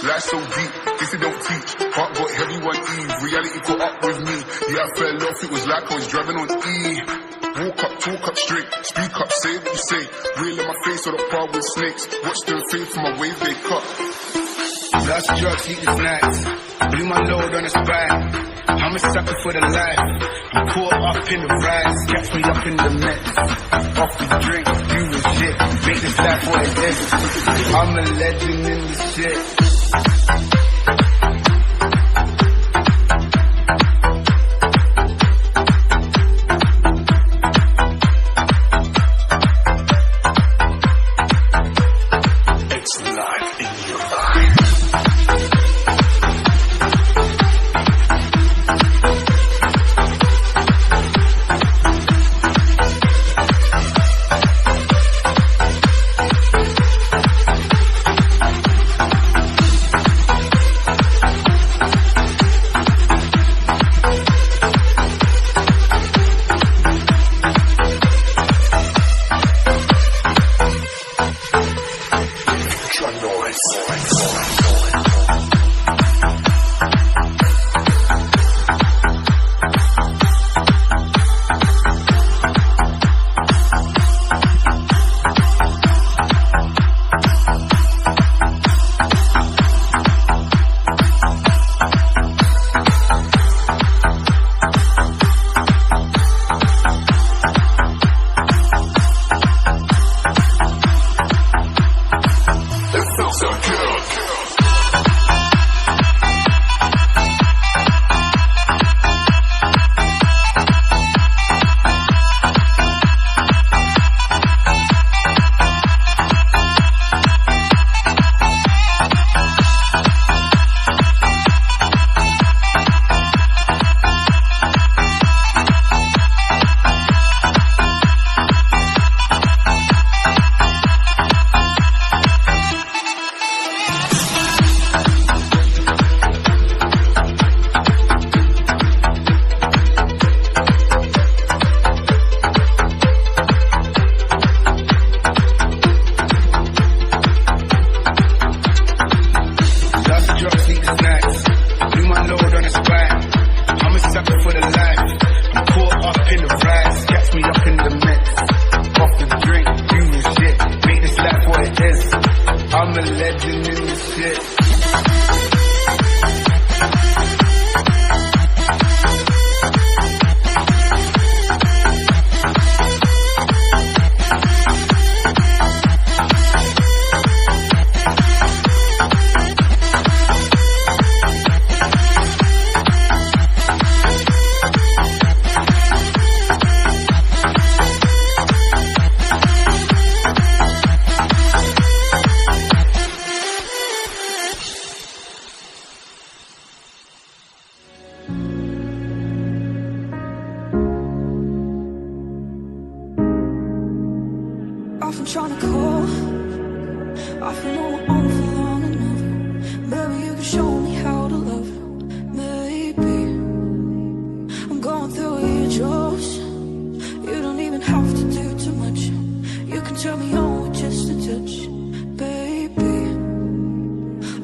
Life so deep, if you don't teach. Heart got heavy one eve, reality caught up with me. Yeah, I fell off, it was like I was driving on E. Walk up, talk up straight, speak up, say what you say. Real in my face or the bar with snakes. Watch them fade from my wave they cut. Lost drugs, eating snacks. Blew my load on the spine. I'm a sucker for the life. I'm caught up in the rise. Catch me up in the mix. Off the drink, you and shit. Make this life what it is. I'm a legend in the shit. Often trying to call, often on my own for long enough. Maybe you can show me how to love. Maybe I'm going through withdrawals. You don't even have to do too much. You can turn me on with just a touch, baby.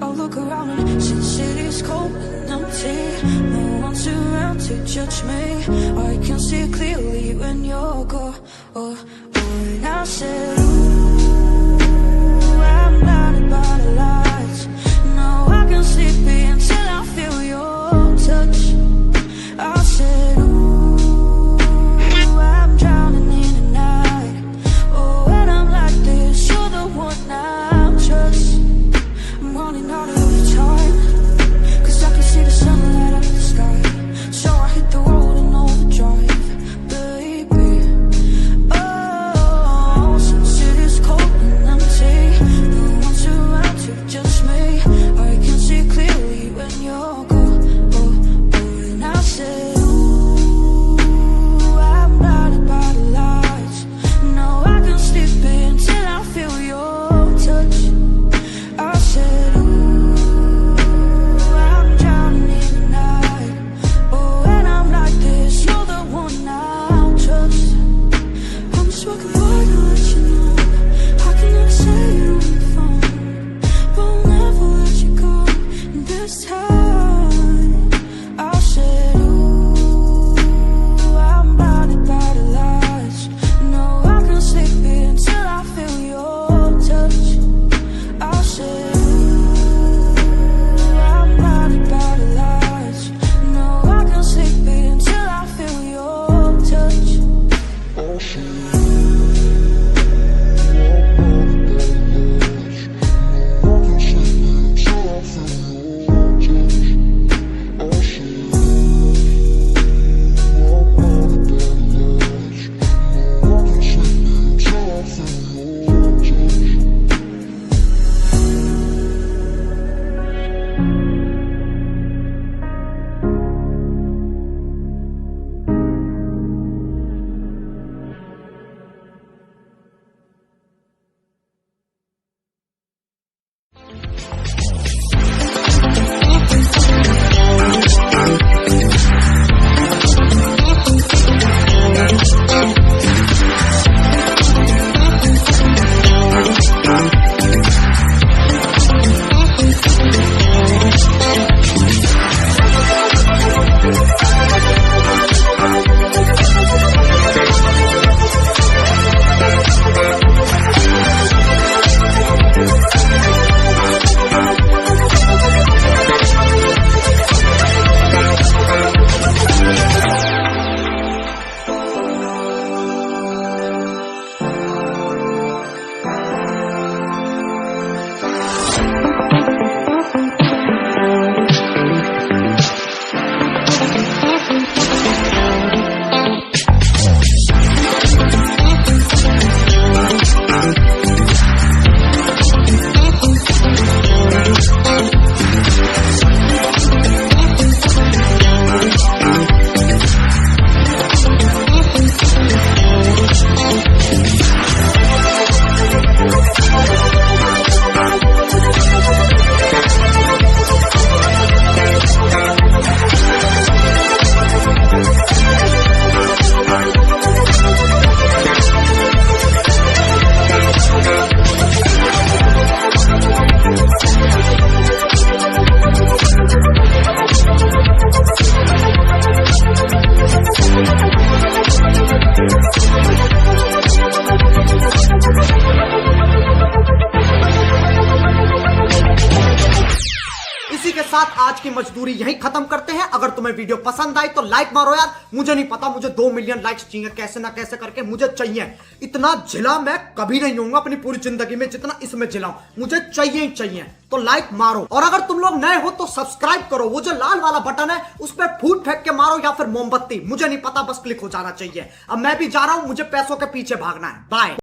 I look around and since city is cold and empty, no one's around to judge me. I can see it clearly when you're gone. When I said, ooh, I'm blinded by the lights. No, I can sleep until I feel your touch. I said, ooh, I'm drowning in the night. Oh, when I'm like this, you're the one I trust. I'm running out of time, 'cause I can see the sunlight up the sky. So I hit the road and overdrive, baby. Oh, so could wanna let you know. I can never say it on the phone, but I'll never let you go. And this time I'll say, ooh, I'm blinded by the lights. No, I can't sleep until I feel your touch. I'll say, ooh, I'm blinded by the lights. No, I can't sleep until I feel your touch. इसी के साथ आज की मजदूरी यहीं खत्म करते हैं। अगर तुम्हें वीडियो पसंद आई तो लाइक मारो यार। मुझे नहीं पता, मुझे 2 मिलियन लाइक्स चाहिए, कैसे ना कैसे करके मुझे चाहिए। इतना झिला मैं कभी नहीं होऊंगा अपनी पूरी जिंदगी में जितना इसमें झिलाऊं, मुझे चाहिए ही चाहिए। तो लाइक मारो, और अगर तुम लोग नए हो तो सब्सक्राइब करो। वो जो लाल वाला बटन है उस पर फूट फेंक के मारो या फिर मोमबत्ती, मुझे नहीं पता, बस क्लिक हो जाना चाहिए। अब मैं भी जा रहा हूं, मुझे पैसों के पीछे भागना है। बाय।